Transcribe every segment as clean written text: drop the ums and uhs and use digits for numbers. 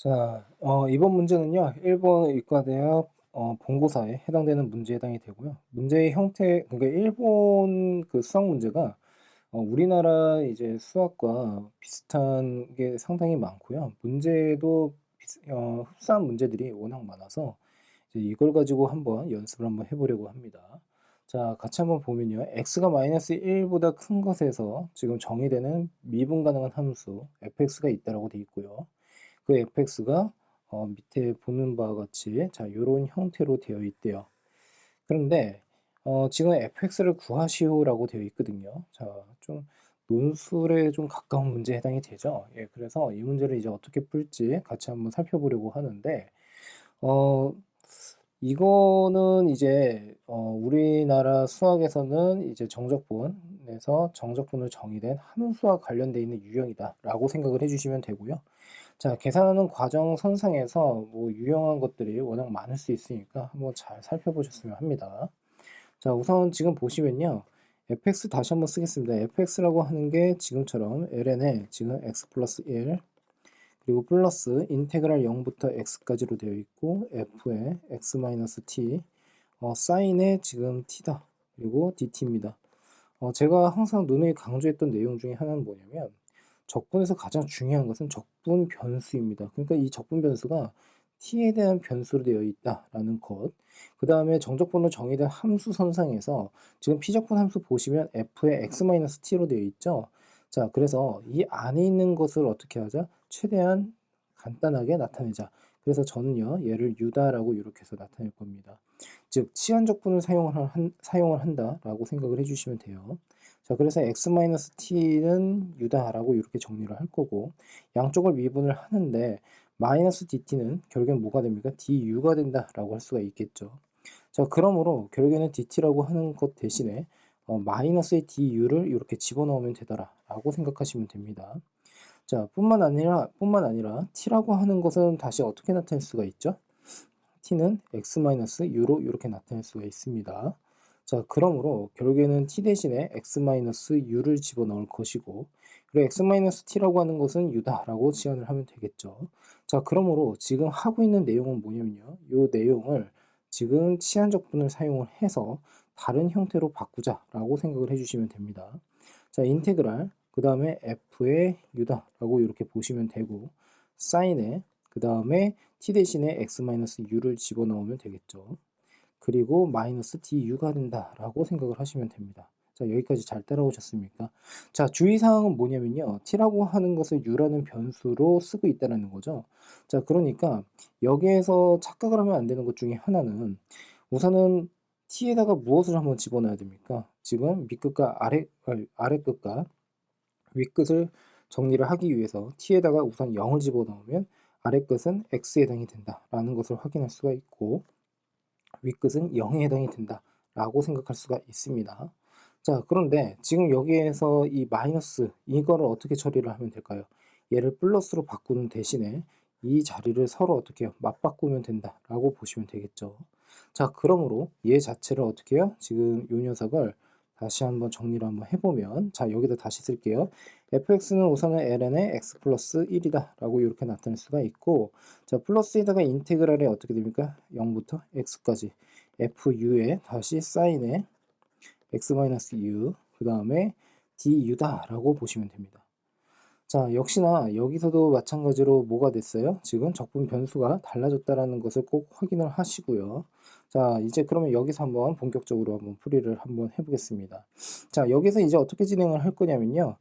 자, 이번 문제는요, 일본 의과대학 본고사에 해당되는 문제에 해당이 되고요. 문제의 형태, 그러니까 일본 그 수학 문제가 우리나라 이제 수학과 비슷한 게 상당히 많고요. 문제도 흡사한 문제들이 워낙 많아서 이제 이걸 가지고 한번 연습을 한번 해보려고 합니다. 자, 같이 한번 보면요. x가 마이너스 1보다 큰 것에서 지금 정의되는 미분 가능한 함수 fx가 있다라고 돼 있고요. 그 fx가 밑에 보는 바와 같이 자, 요런 형태로 되어 있대요. 그런데 지금 fx를 구하시오라고 되어 있거든요. 자, 좀 논술에 좀 가까운 문제에 해당이 되죠. 예, 그래서 이 문제를 이제 어떻게 풀지 같이 한번 살펴보려고 하는데 어 이거는 이제 우리나라 수학에서는 이제 정적분에서 정적분으로 정의된 함수와 관련돼 있는 유형이다라고 생각을 해 주시면 되고요. 자, 계산하는 과정 선상에서 뭐 유용한 것들이 워낙 많을 수 있으니까 한번 잘 살펴보셨으면 합니다. 자, 우선 지금 보시면요. fx 다시 한번 쓰겠습니다. fx라고 하는 게 지금처럼 ln에 지금 x 플러스 1 그리고 플러스 인테그랄 0부터 x까지로 되어 있고 f에 x 마이너스 t 사인에 지금 t다. 그리고 dt입니다. 제가 항상 누누이 강조했던 내용 중에 하나는 뭐냐면 적분에서 가장 중요한 것은 적분 변수입니다. 그러니까 이 적분 변수가 t에 대한 변수로 되어 있다라는 것. 그 다음에 정적분으로 정의된 함수 선상에서 지금 피적분 함수 보시면 f의 x-t로 되어 있죠. 자, 그래서 이 안에 있는 것을 어떻게 하자? 최대한 간단하게 나타내자. 그래서 저는요, 얘를 유다라고 이렇게 해서 나타낼 겁니다. 즉, 치환적분을 사용을 한다라고 생각을 해주시면 돼요. 자, 그래서 x-t는 유다라고 이렇게 정리를 할 거고, 양쪽을 미분을 하는데, 마이너스 dt는 결국엔 뭐가 됩니까? du가 된다라고 할 수가 있겠죠. 자, 그러므로 결국에는 dt라고 하는 것 대신에 마이너스의 du를 이렇게 집어넣으면 되더라라고 생각하시면 됩니다. 자, 뿐만 아니라 t라고 하는 것은 다시 어떻게 나타낼 수가 있죠? t는 x-u로 이렇게 나타낼 수가 있습니다. 자, 그러므로 결국에는 t 대신에 x-u를 집어넣을 것이고, 그리고 x-t라고 하는 것은 u다라고 치환을 하면 되겠죠. 자, 그러므로 지금 하고 있는 내용은 뭐냐면요. 이 내용을 지금 치환적분을 사용을 해서 다른 형태로 바꾸자라고 생각을 해주시면 됩니다. 자, 인테그랄, 그 다음에 f의 u다라고 이렇게 보시면 되고, 사인에 그 다음에 t 대신에 x-u를 집어넣으면 되겠죠. 그리고 마이너스 du가 된다라고 생각을 하시면 됩니다. 자, 여기까지 잘 따라오셨습니까? 자, 주의사항은 뭐냐면요. t라고 하는 것을 u라는 변수로 쓰고 있다는 거죠. 자, 그러니까 여기에서 착각을 하면 안 되는 것 중에 하나는 우선은 t에다가 무엇을 한번 집어넣어야 됩니까? 지금 밑끝과 아래끝과 윗끝을 정리를 하기 위해서 t에다가 우선 0을 집어넣으면 아래끝은 x에 해당이 된다라는 것을 확인할 수가 있고 윗끝은 0에 해당이 된다라고 생각할 수가 있습니다. 자, 그런데 지금 여기에서 이 마이너스 이거를 어떻게 처리를 하면 될까요? 얘를 플러스로 바꾸는 대신에 이 자리를 서로 어떻게 해요? 맞바꾸면 된다라고 보시면 되겠죠. 자, 그러므로 얘 자체를 어떻게 해요? 지금 이 녀석을 다시 한번 정리를 한번 해보면 자, 여기다 다시 쓸게요. fx는 우선은 ln의 x 플러스 1이다 라고 이렇게 나타낼 수가 있고 자, 플러스에다가 인테그랄에 어떻게 됩니까? 0부터 x까지 fu에 다시 사인에 x-u 그 다음에 du다 라고 보시면 됩니다. 자, 역시나 여기서도 마찬가지로 뭐가 됐어요? 지금 적분 변수가 달라졌다라는 것을 꼭 확인을 하시고요. 자, 이제 그러면 여기서 한번 본격적으로 한번 풀이를 한번 해보겠습니다. 자, 여기서 이제 어떻게 진행을 할 거냐면요.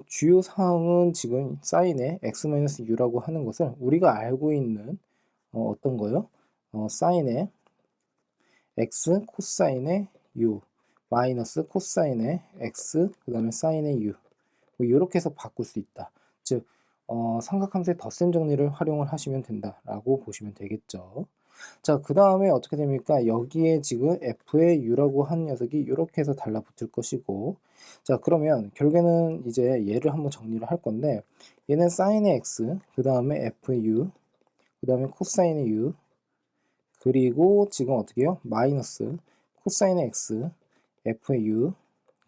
주요 사항은 지금 사인의 x-u라고 하는 것을 우리가 알고 있는 어떤 거요? 사인의 x 코사인의 u 마이너스 코사인의 x 그 다음에 사인의 u 뭐 이렇게 해서 바꿀 수 있다. 즉 삼각함수의 덧셈 정리를 활용을 하시면 된다라고 보시면 되겠죠. 자, 그 다음에 어떻게 됩니까? 여기에 지금 f의 u라고 하는 녀석이 이렇게 해서 달라붙을 것이고 자, 그러면 결국에는 이제 얘를 한번 정리를 할 건데 얘는 사인의 x 그 다음에 f의 u 그 다음에 코사인의 u 그리고 지금 어떻게 해요? 마이너스 코사인의 x f의 u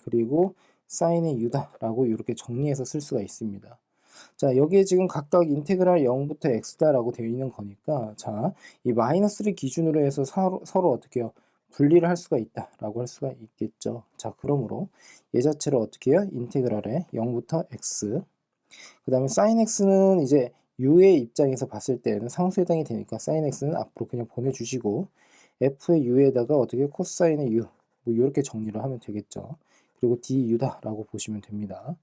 그리고 사인의 u다 라고 이렇게 정리해서 쓸 수가 있습니다. 자, 여기에 지금 각각 인테그랄 0부터 x다라고 되어 있는 거니까, 자, 이 마이너스를 기준으로 해서 서로 어떻게 해요? 분리를 할 수가 있다라고 할 수가 있겠죠. 자, 그러므로 얘 자체를 어떻게 해요? 인테그랄에 0부터 x, 그 다음에 sin x는 이제 u의 입장에서 봤을 때는 상수에 해당이 되니까 sin x는 앞으로 그냥 보내주시고, f의 u에다가 어떻게 코사인의 u, 뭐 이렇게 정리를 하면 되겠죠. 그리고 du다라고 보시면 됩니다.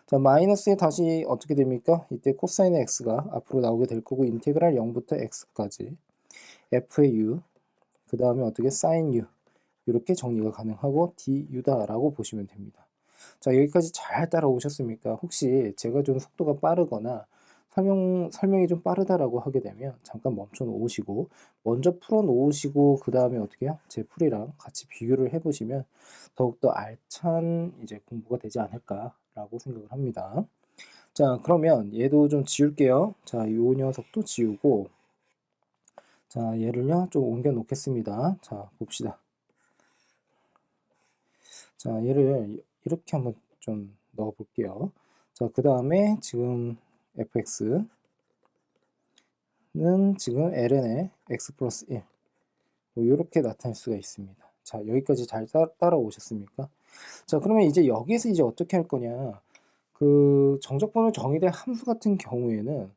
자, 마이너스에 다시 어떻게 됩니까? 이때 코사인의 x가 앞으로 나오게 될 거고, 인테그랄 0부터 x까지 f의 u, 그 다음에 어떻게 sin u, 이렇게 정리가 가능하고 du다라고 보시면 됩니다. 자, 여기까지 잘 따라오셨습니까? 혹시 제가 좀 속도가 빠르거나 설명이 좀 빠르다라고 하게 되면 잠깐 멈춰 놓으시고 먼저 풀어 놓으시고 그 다음에 어떻게 해요? 제 풀이랑 같이 비교를 해보시면 더욱더 알찬 이제 공부가 되지 않을까라고 생각을 합니다. 자, 그러면 얘도 좀 지울게요. 자, 요 녀석도 지우고, 자, 얘를요 좀 옮겨 놓겠습니다. 자, 봅시다. 자, 얘를 이렇게 한번 좀 넣어 볼게요. 자, 그 다음에 지금 fx는 지금 ln의 x 플러스 1, 뭐 이렇게 나타낼 수가 있습니다. 자, 여기까지 잘 따라오셨습니까? 자, 그러면 이제 여기에서 이제 어떻게 할 거냐? 그 정적분을 정의된 함수 같은 경우에는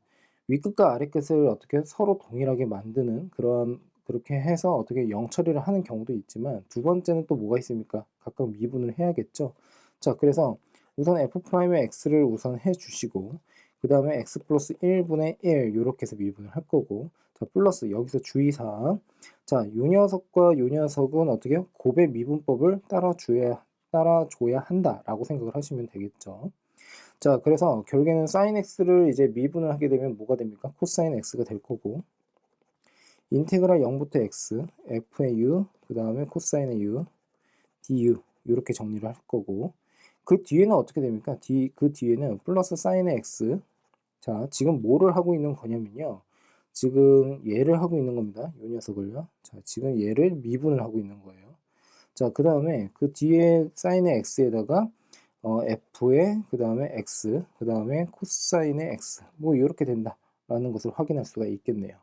윗끝과 아랫끝을 어떻게 서로 동일하게 만드는 그러한, 그렇게 해서 어떻게 0 처리를 하는 경우도 있지만, 두 번째는 또 뭐가 있습니까? 각각 미분을 해야겠죠. 자, 그래서 우선 f'의 x를 우선 해 주시고, 그 다음에 x 플러스 1분의 1 이렇게 해서 미분을 할 거고, 자, 플러스 여기서 주의사항, 자, 요 녀석과 요 녀석은 어떻게 해요? 곱의 미분법을 따라줘야 한다라고 생각을 하시면 되겠죠. 자, 그래서 결국에는 sin x를 이제 미분을 하게 되면 뭐가 됩니까? 코사인 x가 될 거고, 인테그랄 0부터 x, f의 u, 그 다음에 코사인의 u, du 이렇게 정리를 할 거고, 그 뒤에는 어떻게 됩니까? 그 뒤에는 플러스 사인의 x. 자, 지금 뭐를 하고 있는 거냐면요, 지금 얘를 하고 있는 겁니다. 이 녀석을요. 자, 지금 얘를 미분을 하고 있는 거예요. 자, 그 다음에 그 뒤에 사인의 x에다가 f의 그 다음에 x, 그 다음에 코사인의 x, 뭐 이렇게 된다라는 것을 확인할 수가 있겠네요.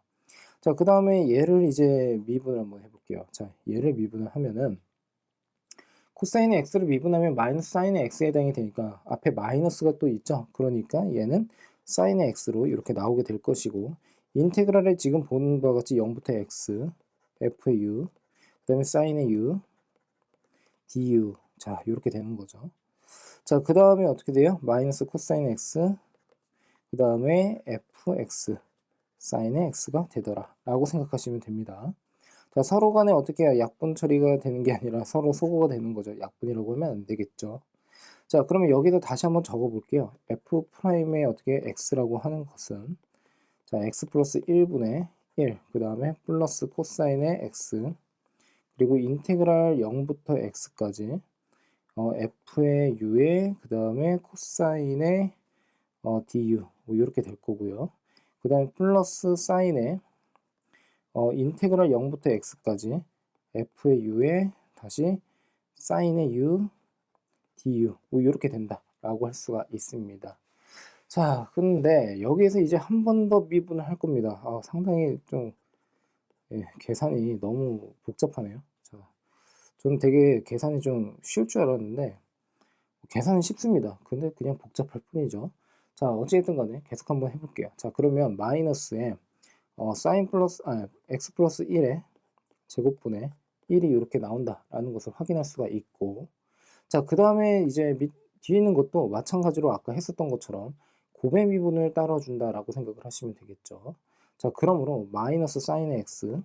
자, 그 다음에 얘를 이제 미분을 한번 해볼게요. 자, 얘를 미분을 하면은 코사인의 x를 미분하면 마이너스 사인의 x에 해당이 되니까 앞에 마이너스가 또 있죠. 그러니까 얘는 사인의 x로 이렇게 나오게 될 것이고, 인테그랄을 지금 보는 바와 같이 0부터 x, f의 u, 그 다음에 사인의 u, du, 자, 이렇게 되는 거죠. 자, 그 다음에 어떻게 돼요? 마이너스 코사인 x, 그 다음에 fx, 사인의 x가 되더라 라고 생각하시면 됩니다. 자, 서로 간에 어떻게 해요? 약분 처리가 되는 게 아니라 서로 소거가 되는 거죠. 약분이라고 하면 안 되겠죠. 자, 그러면 여기다 다시 한번 적어 볼게요. f'의 어떻게 x라고 하는 것은, 자, x 플러스 1분의 1, 그 다음에 플러스 코사인의 x, 그리고 인테그랄 0부터 x까지 f의 u에 그 다음에 코사인의 du 뭐 이렇게 될 거고요. 그 다음에 플러스 사인의 인테그랄 0부터 x까지 f의 u에 다시 사인의 u, du 뭐 이렇게 된다라고 할 수가 있습니다. 자, 근데 여기에서 이제 한 번 더 미분을 할 겁니다. 상당히 좀 계산이 너무 복잡하네요. 자, 저는 되게 계산이 좀 쉬울 줄 알았는데 계산은 쉽습니다. 근데 그냥 복잡할 뿐이죠. 자, 어찌됐든 간에 계속 한번 해볼게요. 자, 그러면 마이너스에 사인 플러스, x 플러스 1의 제곱분의 1이 이렇게 나온다라는 것을 확인할 수가 있고, 자, 그 다음에 이제 뒤에 있는 것도 마찬가지로 아까 했었던 것처럼 곱의 미분을 따라준다라고 생각을 하시면 되겠죠. 자, 그러므로 마이너스 사인의 x,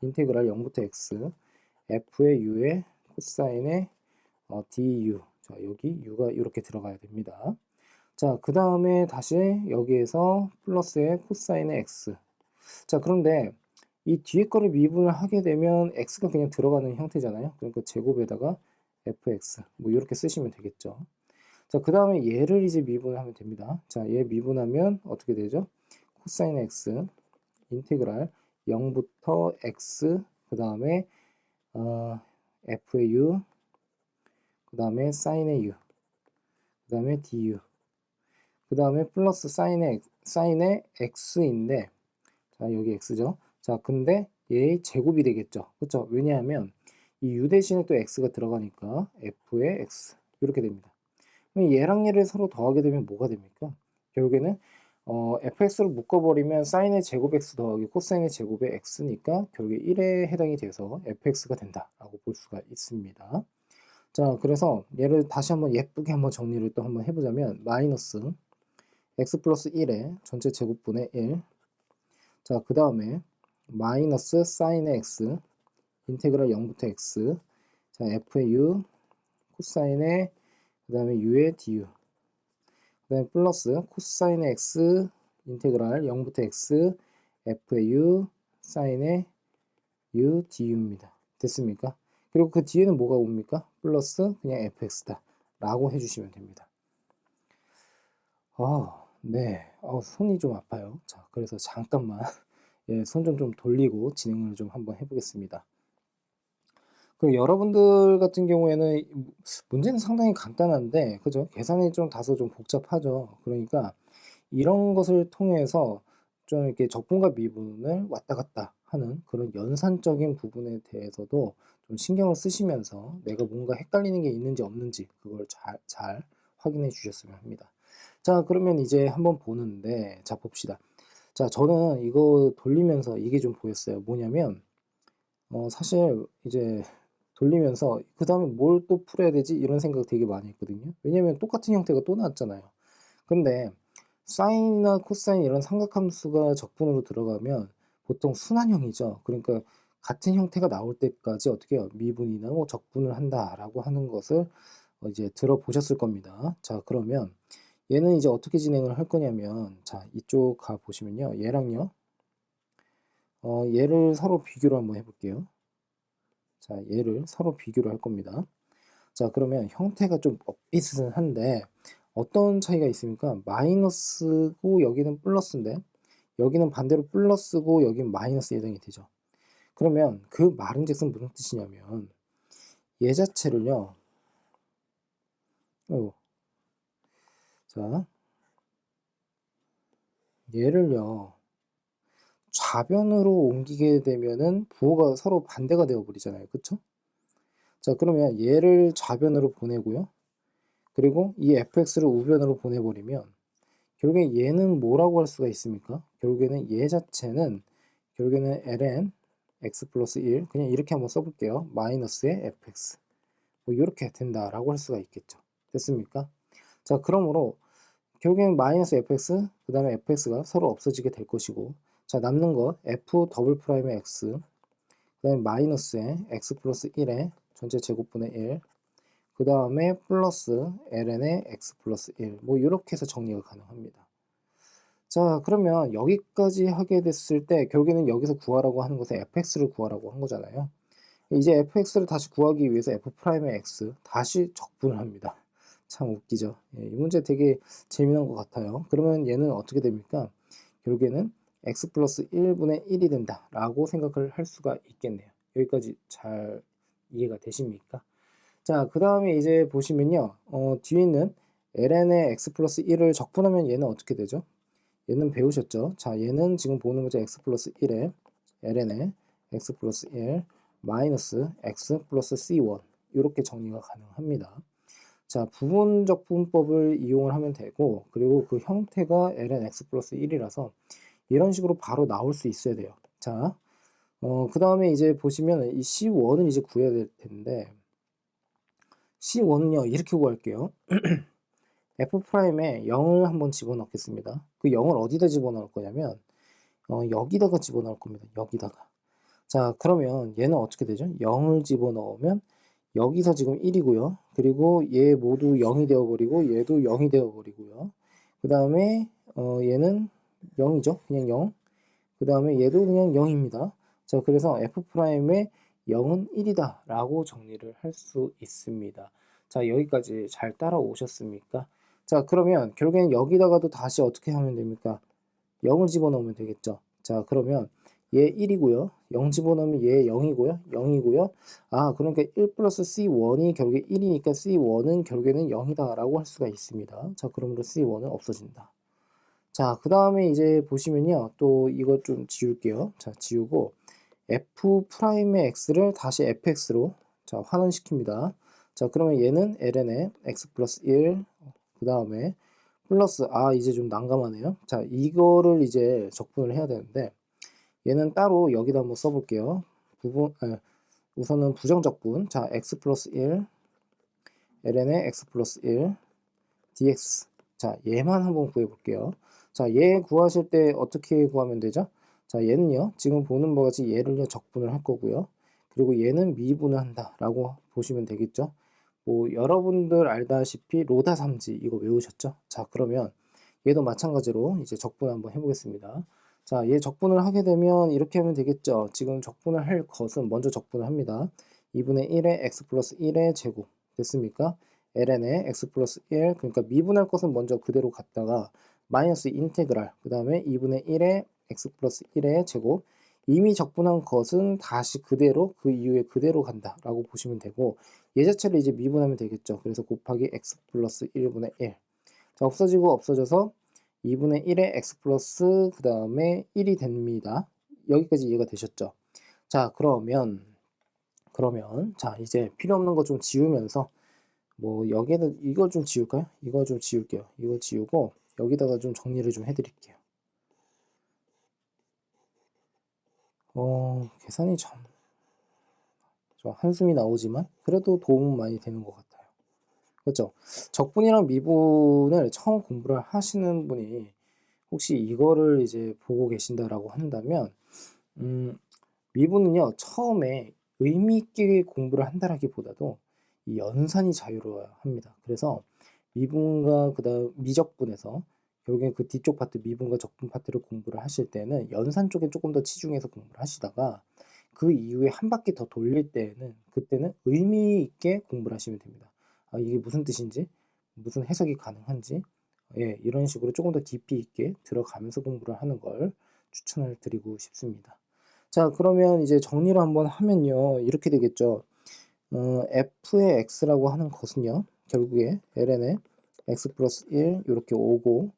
인테그랄 0부터 x, f의 u의 코사인의 du. 자, 여기 u가 이렇게 들어가야 됩니다. 자, 그 다음에 다시 여기에서 플러스의 코사인의 x. 자, 그런데 이 뒤에 거를 미분을 하게 되면 x가 그냥 들어가는 형태잖아요. 그러니까 제곱에다가 fx 뭐 이렇게 쓰시면 되겠죠. 자, 그 다음에 얘를 이제 미분을 하면 됩니다. 자, 얘 미분하면 어떻게 되죠? 코사인 x 인테그랄 0부터 x, 그 다음에 f의 u, 그 다음에 사인의 u, 그 다음에 du, 그 다음에 플러스 사인의 x인데, 자, 여기 x죠. 자, 근데 얘의 제곱이 되겠죠. 그쵸? 왜냐하면 이 u 대신에 또 x가 들어가니까 f의 x 이렇게 됩니다. 그럼 얘랑 얘를 서로 더하게 되면 뭐가 됩니까? 결국에는 fx로 묶어버리면 사인의 제곱 x 더하기 코사인의 제곱의 x니까 결국에 1에 해당이 돼서 fx가 된다라고 볼 수가 있습니다. 자, 그래서 얘를 다시 한번 예쁘게 한번 정리를 또 한번 해보자면 마이너스 x 플러스 1의 전체 제곱분의 1. 자, 그 다음에 마이너스 사인의 x 인테그랄 0부터 x. 자, f의 u 코사인의 그 다음에 u의 du. 그 다음에 플러스 코사인의 x 인테그랄 0부터 x f의 u 사인의 u du입니다. 됐습니까? 그리고 그 뒤에는 뭐가 옵니까? 플러스 그냥 fx다 라고 해주시면 됩니다. 네. 손이 좀 아파요. 자, 그래서 잠깐만 예, 손 좀 돌리고 진행을 좀 한번 해보겠습니다. 그럼 여러분들 같은 경우에는 문제는 상당히 간단한데, 그죠? 계산이 좀 다소 좀 복잡하죠. 그러니까 이런 것을 통해서 좀 이렇게 적분과 미분을 왔다 갔다 하는 그런 연산적인 부분에 대해서도 좀 신경을 쓰시면서 내가 뭔가 헷갈리는 게 있는지 없는지 그걸 잘 확인해 주셨으면 합니다. 자, 그러면 이제 한번 보는데, 자, 봅시다. 자, 저는 이거 돌리면서 이게 좀 보였어요. 뭐냐면, 사실 이제 돌리면서 그 다음에 뭘 또 풀어야 되지? 이런 생각 되게 많이 했거든요. 왜냐면 똑같은 형태가 또 나왔잖아요. 근데 사인이나 코사인 이런 삼각함수가 적분으로 들어가면 보통 순환형이죠. 그러니까 같은 형태가 나올 때까지 어떻게 해요? 미분이나 뭐 적분을 한다라고 하는 것을 이제 들어보셨을 겁니다. 자, 그러면 얘는 이제 어떻게 진행을 할 거냐면, 자, 이쪽 가 보시면요. 얘랑요. 얘를 서로 비교를 한번 해볼게요. 자, 얘를 서로 비교를 할 겁니다. 자, 그러면 형태가 좀 비슷한데 어떤 차이가 있습니까? 마이너스고 여기는 플러스인데 여기는 반대로 플러스고 여기는 마이너스 예정이 되죠. 그러면 그 말은즉슨 무슨 뜻이냐면 얘 자체를요. 자, 얘를요. 좌변으로 옮기게 되면은 부호가 서로 반대가 되어 버리잖아요. 그쵸? 자, 그러면 얘를 좌변으로 보내고요. 그리고 이 fx를 우변으로 보내버리면 결국에 얘는 뭐라고 할 수가 있습니까? 결국에는 얘 자체는 결국에는 ln x 플러스 1 그냥 이렇게 한번 써볼게요. 마이너스의 fx 뭐 이렇게 된다라고 할 수가 있겠죠. 됐습니까? 자, 그러므로 결국에는 마이너스 fx 그 다음에 fx가 서로 없어지게 될 것이고, 자, 남는 거 f 더블 프라임의 x 그 다음에 마이너스의 x 플러스 1의 전체 제곱분의 1 그 다음에 플러스 ln의 x 플러스 1 뭐 이렇게 해서 정리가 가능합니다. 자, 그러면 여기까지 하게 됐을 때 결국에는 여기서 구하라고 하는 것은 fx를 구하라고 한 거잖아요. 이제 fx를 다시 구하기 위해서 f'의 x 다시 적분을 합니다. 참 웃기죠. 예, 이 문제 되게 재미난 것 같아요. 그러면 얘는 어떻게 됩니까? 결국에는 x 플러스 1분의 1이 된다 라고 생각을 할 수가 있겠네요. 여기까지 잘 이해가 되십니까? 자, 그 다음에 이제 보시면요. 뒤에 있는 ln의 x 플러스 1을 적분하면 얘는 어떻게 되죠? 얘는 배우셨죠? 자, 얘는 지금 보는 거죠. x 플러스 1에 ln의 x 플러스 1 마이너스 x 플러스 c1 이렇게 정리가 가능합니다. 자, 부분적분법을 이용을 하면 되고, 그리고 그 형태가 ln x 플러스 1이라서 이런 식으로 바로 나올 수 있어야 돼요. 자, 그 다음에 이제 보시면 이 c1은 이제 구해야 될 텐데, c1은요 이렇게 구할게요. f'에 0을 한번 집어넣겠습니다. 그 0을 어디다 집어넣을 거냐면 여기다가 집어넣을 겁니다. 여기다가. 자, 그러면 얘는 어떻게 되죠? 0을 집어넣으면 여기서 지금 1이고요. 그리고 얘 모두 0이 되어버리고 얘도 0이 되어버리고요. 그 다음에 얘는 0이죠. 그냥 0. 그 다음에 얘도 그냥 0입니다. 자, 그래서 f'의 0은 1이다 라고 정리를 할 수 있습니다. 자, 여기까지 잘 따라오셨습니까? 자, 그러면 결국엔 여기다가도 다시 어떻게 하면 됩니까? 0을 집어넣으면 되겠죠. 자, 그러면 얘 1이고요. 0 집어넣으면 얘 0이고요. 0이고요. 아, 그러니까 1 플러스 C1이 결국에 1이니까 C1은 결국에는 0이다 라고 할 수가 있습니다. 자, 그러므로 C1은 없어진다. 자, 그 다음에 이제 보시면요. 또 이거 좀 지울게요. 자, 지우고 F'의 X를 다시 fx로 자, 환원시킵니다. 자, 그러면 얘는 ln의 x 플러스 1, 그 다음에 플러스, 아, 이제 좀 난감하네요. 자, 이거를 이제 적분을 해야 되는데, 얘는 따로 여기다 한번 써볼게요. 우선은 부정적분. 자, x 플러스 1, ln의 x 플러스 1, dx. 자, 얘만 한번 구해볼게요. 자, 얘 구하실 때 어떻게 구하면 되죠? 자, 얘는요, 지금 보는 바와 같이 얘를요, 적분을 할 거고요. 그리고 얘는 미분을 한다 라고 보시면 되겠죠. 뭐 여러분들 알다시피 로다 삼지 이거 외우셨죠? 자, 그러면 얘도 마찬가지로 이제 적분 한번 해보겠습니다. 자, 얘 적분을 하게 되면 이렇게 하면 되겠죠. 지금 적분을 할 것은 먼저 적분을 합니다. 2분의 1의 x 플러스 1의 제곱 됐습니까? ln의 x 플러스 1, 그러니까 미분할 것은 먼저 그대로 갔다가 마이너스 인테그랄, 그 다음에 2분의 1의 x 플러스 1의 제곱, 이미 적분한 것은 다시 그대로 그 이후에 그대로 간다 라고 보시면 되고, 얘 자체를 이제 미분하면 되겠죠. 그래서 곱하기 x 플러스 1분의 1. 자, 없어지고 없어져서 2분의 1의 x 플러스 그 다음에 1이 됩니다. 여기까지 이해가 되셨죠? 자, 그러면 자, 이제 필요 없는 거 좀 지우면서 뭐 여기에는 이걸 좀 지울까요? 이거 좀 지울게요. 이거 지우고 여기다가 좀 정리를 좀 해드릴게요. 계산이 좀 한숨이 나오지만 그래도 도움은 많이 되는 것 같아요. 그렇죠? 적분이랑 미분을 처음 공부를 하시는 분이 혹시 이거를 이제 보고 계신다라고 한다면, 미분은요, 처음에 의미 있게 공부를 한다라기보다도 이 연산이 자유로워야 합니다. 그래서 미분과 그다음 미적분에서 결국엔 그 뒤쪽 파트 미분과 적분 파트를 공부를 하실 때는 연산 쪽에 조금 더 치중해서 공부를 하시다가 그 이후에 한 바퀴 더 돌릴 때는 그때는 의미 있게 공부를 하시면 됩니다. 아, 이게 무슨 뜻인지, 무슨 해석이 가능한지, 예, 이런 식으로 조금 더 깊이 있게 들어가면서 공부를 하는 걸 추천을 드리고 싶습니다. 자, 그러면 이제 정리를 한번 하면요, 이렇게 되겠죠. f의 x라고 하는 것은요, 결국에 ln의 x 플러스 1 이렇게 오고,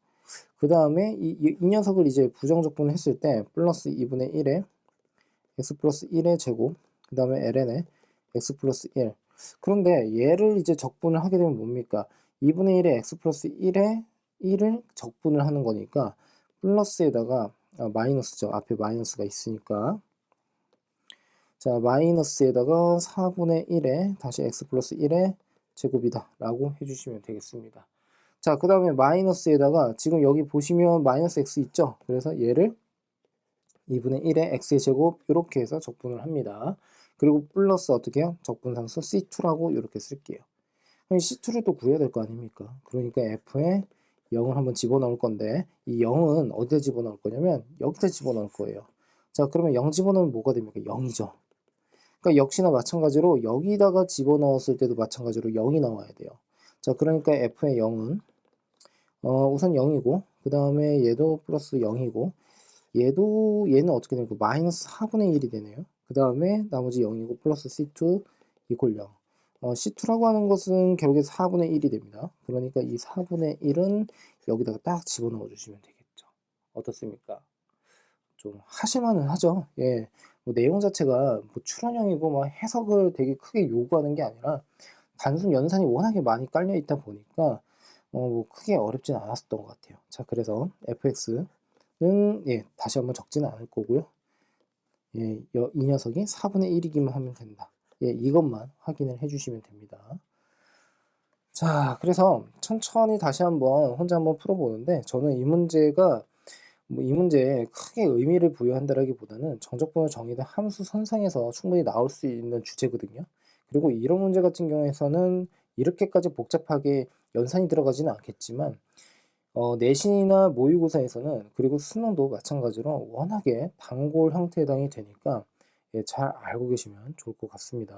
그 다음에 이 녀석을 이제 부정적분을 했을 때 플러스 2분의 1에 x 플러스 1의 제곱, 그 다음에 ln의 x 플러스 1. 그런데 얘를 이제 적분을 하게 되면 뭡니까? 2분의 1의 x 플러스 1에 1을 적분을 하는 거니까 플러스에다가 마이너스죠. 앞에 마이너스가 있으니까. 자, 마이너스에다가 4분의 1에 다시 x 플러스 1의 제곱이다 라고 해주시면 되겠습니다. 자, 그 다음에 마이너스에다가 지금 여기 보시면 마이너스 x 있죠? 그래서 얘를 2분의 1의 x의 제곱 이렇게 해서 적분을 합니다. 그리고 플러스 어떻게 해요? 적분상수 C2라고 이렇게 쓸게요. 그럼 C2를 또 구해야 될 거 아닙니까? 그러니까 F에 0을 한번 집어넣을 건데 이 0은 어디에 집어넣을 거냐면 여기다 집어넣을 거예요. 자, 그러면 0 집어넣으면 뭐가 됩니까? 0이죠. 그러니까 역시나 마찬가지로 여기다가 집어넣었을 때도 마찬가지로 0이 나와야 돼요. 자, 그러니까 F의 0은 우선 0이고 그 다음에 얘도 플러스 0이고 얘는 어떻게 되고 마이너스 4분의 1이 되네요. 그 다음에 나머지 0이고 플러스 C2 이퀄 0. C2라고 하는 것은 결국에 4분의 1이 됩니다. 그러니까 이 4분의 1은 여기다가 딱 집어넣어 주시면 되겠죠. 어떻습니까? 좀 하실만은 하죠. 예. 뭐 내용 자체가 뭐 추론형이고 뭐 해석을 되게 크게 요구하는 게 아니라 단순 연산이 워낙에 많이 깔려 있다 보니까 뭐 크게 어렵진 않았었던 것 같아요. 자, 그래서 fx는 예, 다시 한번 적지는 않을 거고요. 예, 이 녀석이 4분의 1이기만 하면 된다. 예, 이것만 확인을 해주시면 됩니다. 자, 그래서 천천히 다시 한번 혼자 한번 풀어보는데 저는 이 문제가 이 문제에 크게 의미를 부여한다라기보다는 정적분을 정의된 함수 선상에서 충분히 나올 수 있는 주제거든요. 그리고 이런 문제 같은 경우에서는 이렇게까지 복잡하게 연산이 들어가지는 않겠지만 내신이나 모의고사에서는 그리고 수능도 마찬가지로 워낙에 단골 형태에 해당이 되니까 예, 잘 알고 계시면 좋을 것 같습니다.